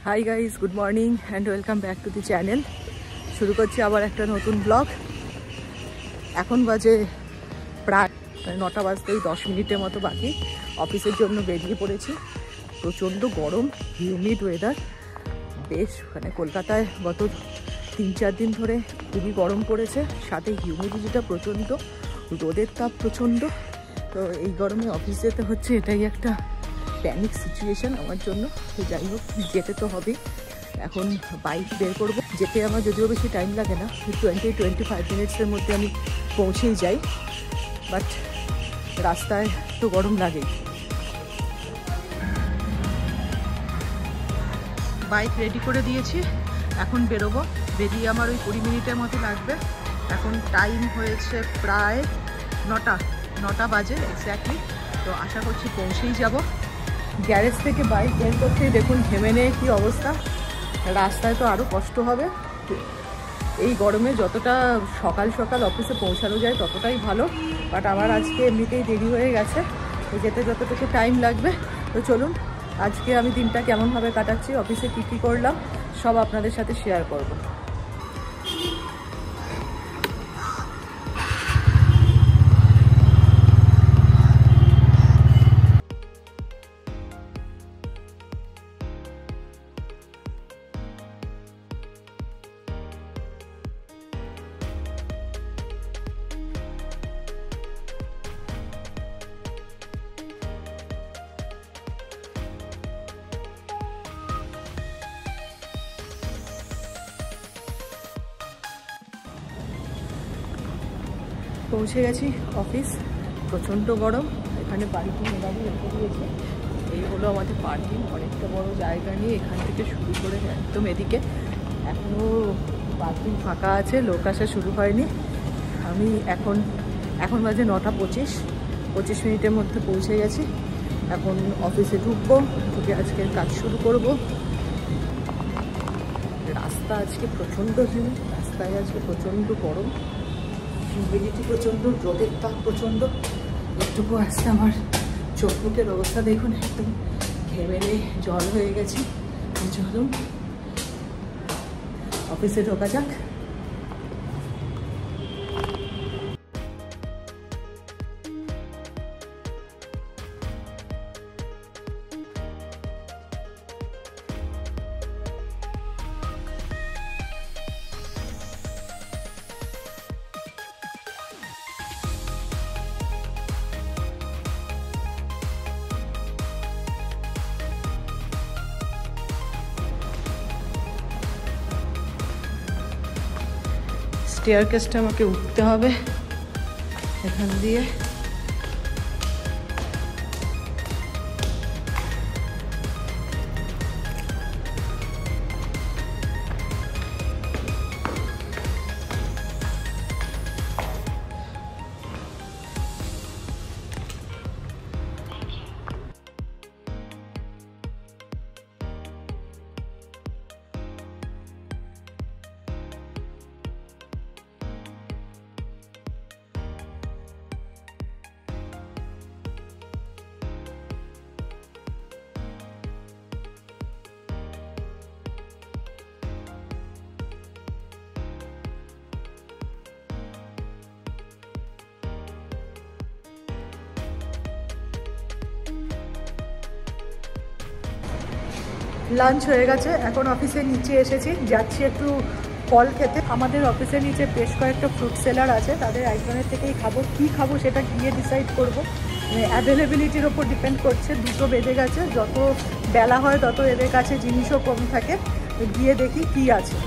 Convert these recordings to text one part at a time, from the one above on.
Hi guys, good morning and welcome back to the channel. শুরু করছি আবার একটা নতুন ব্লগ। এখন বাজে প্রায় 9টা বাজতেই 10 মিনিটের মতো বাকি। অফিসের জন্য বেরিয়ে পড়েছি। প্রচণ্ড গরম, হিউমিড ওয়েদার। বেশ কলকাতায় গত 3-4 দিন ধরে খুবই গরম পড়েছে, সাথে হিউমিডিটিটা প্রচণ্ড, রোদের তাপ প্রচণ্ড। তো এই গরমে অফিস যেতে হচ্ছে, এটাই একটা প্যানিক সিচুয়েশন আমার জন্য। তো যাই হোক, যেতে তো হবে। এখন বাইক বের করব। যেতে আমার যদিও বেশি টাইম লাগে না, 20-25 মিনিটসের মধ্যে আমি পৌঁছেই যাই। বাট রাস্তায় তো গরম লাগেই। বাইক রেডি করে দিয়েছি, এখন বেরোবো। বেরিয়ে আমার ওই 20 মিনিটের মতো লাগবে। এখন টাইম হয়েছে প্রায় 9টা বাজে এক্স্যাক্টলি। তো আশা করছি পৌঁছেই যাব। গ্যারেজ থেকে বাইক বের করতেই দেখুন ঘেমে নেই কী অবস্থা। রাস্তায় তো আরও কষ্ট হবে। এই গরমে যতটা সকাল সকাল অফিসে পৌঁছানো যায় ততটাই ভালো। বাট আমার আজকে এমনিতেই দেরি হয়ে গেছে, তো যেতে যতটুকু টাইম লাগবে। তো চলুন, আজকে আমি দিনটা কেমনভাবে কাটাচ্ছি, অফিসে কী কী করলাম, সব আপনাদের সাথে শেয়ার করব। পৌঁছে গেছি অফিস। প্রচণ্ড গরম। এখানে পার্কিং এভাবে রেখে দিয়েছে। এই হলো আমাদের পার্কিং, অনেকটা বড় জায়গা নিয়ে এখান থেকে শুরু করে একদম এদিকে এখনও পার্কিং ফাঁকা আছে, লোক আসা শুরু হয়নি। আমি এখন বাজে 9:25 মিনিটের মধ্যে পৌঁছে গেছি। এখন অফিসে ঢুকবো, ঢুকে আজকের কাজ শুরু করব। রাস্তা আজকে প্রচণ্ড হিউমিড, রাস্তায় আজকে প্রচণ্ড গরম, হিউমিডিটি প্রচণ্ড, রোদের তাপ প্রচণ্ড। একটুকু আসতে আমার চোখ মুখের অবস্থা দেখুন, একদম ঘেমেলে জল হয়ে গেছে। চলুন অফিসে ঢোকা যাক। স্টেয়ারকেসটা আমাকে উঠতে হবে এখান দিয়ে। লাঞ্চ হয়ে গেছে, এখন অফিসের নিচে এসেছি, যাচ্ছি একটু ফল খেতে। আমাদের অফিসের নিচে বেশ কয়েকটা ফ্রুট সেলার আছে, তাদের একজনের থেকেই খাবো। কী খাবো সেটা গিয়ে ডিসাইড করবো। অ্যাভেলেবিলিটির ওপর ডিপেন্ড করছে। 2টো বেজে গেছে, যত বেলা হয় তত এদের কাছে জিনিসও কম থাকে। গিয়ে দেখি কী আছে।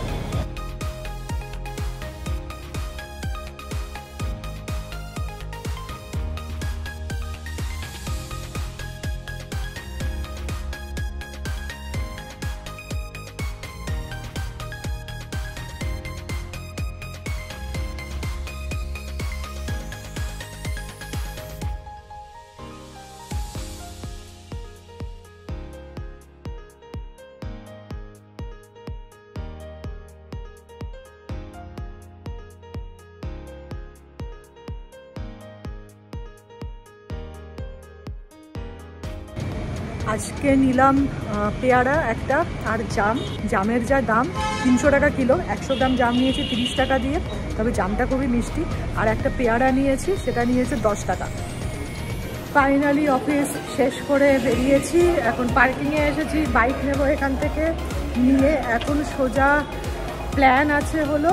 আজকে নিলাম পেয়ারা একটা আর জামের যা দাম 300 টাকা কিলো, 100 গ্রাম জাম নিয়েছি 30 টাকা দিয়ে, তবে জামটা খুবই মিষ্টি। আর একটা পেয়ারা নিয়েছি, সেটা নিয়েছে 10 টাকা। ফাইনালি অফিস শেষ করে বেরিয়েছি, এখন পার্কিংয়ে এসেছি, বাইক নেব এখান থেকে, নিয়ে এখন সোজা প্ল্যান আছে হলো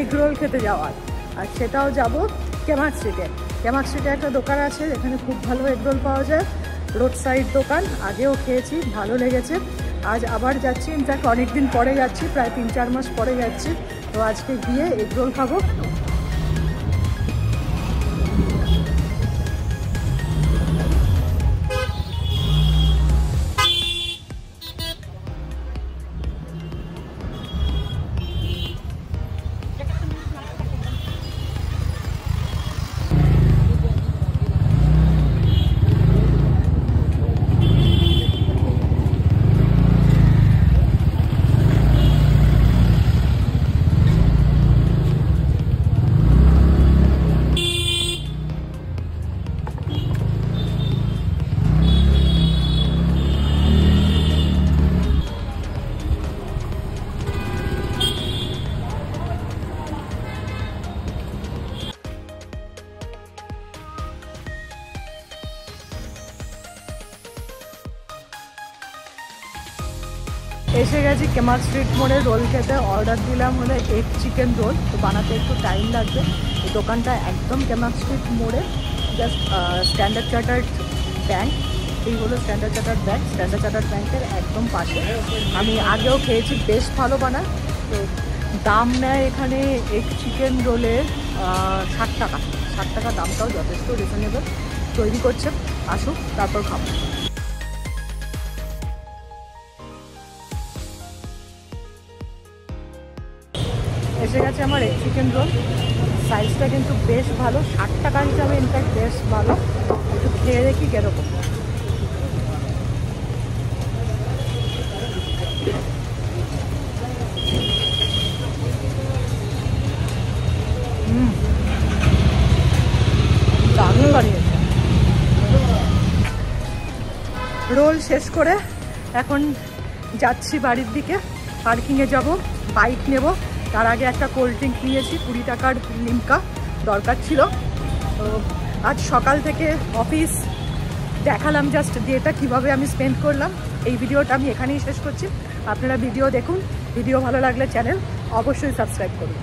এগরোল খেতে যাওয়ার, আর সেটাও যাব কেমাক স্ট্রিটে। কেমাক স্ট্রিটে একটা দোকান আছে, এখানে খুব ভালো এগরোল পাওয়া যায়, রোড সাইড দোকান, আগেও খেয়েছি, ভালো লেগেছে। আজ আবার যাচ্ছি, ইনফ্যাক্ট অনেকদিন পরে যাচ্ছি, প্রায় 3-4 মাস পরে যাচ্ছি, তো আজকে গিয়ে এগরোল খাবো। এসে গেছি কেমাক স্ট্রিট মোড়ে রোল খেতে। অর্ডার দিলাম হলো এগ চিকেন রোল, তো বানাতে একটু টাইম লাগবে। এই দোকানটা একদম কেমাক স্ট্রিট মোড়ে, জাস্ট স্ট্যান্ডার্ড চার্টার্ড ব্যাংক, এই হলো standard chartered bank, standard chartered ব্যাংকের একদম পাশে। আমি আগেও খেয়েছি, বেশ ভালো বানায়। তো দাম নেয় এখানে এগ চিকেন রোলের 60 টাকা। 60 টাকা দামটাও যথেষ্ট রিজনেবল। তৈরি করছে, আসুক তারপর খাবো। এসে গেছে আমার এগ চিকেন রোল, সাইজটা কিন্তু বেশ ভালো, 60 টাকা হিসাবে ইনফ্যাক্ট বেশ ভালো। একটু খেয়ে দেখি কীরকম। দারুণ বানিয়েছে। রোল শেষ করে এখন যাচ্ছি বাড়ির দিকে, পার্কিংয়ে যাব, বাইক নেব। তার আগে একটা কোল্ড ড্রিঙ্ক নিয়েছি, 20 টাকার লিমকা দরকার ছিল। তো আজ সকাল থেকে অফিস দেখালাম জাস্ট ডেটা কীভাবে আমি স্পেন্ড করলাম। এই ভিডিওটা আমি এখানেই শেষ করছি। আপনারা ভিডিও দেখুন, ভিডিও ভালো লাগলে চ্যানেল অবশ্যই সাবস্ক্রাইব করুন।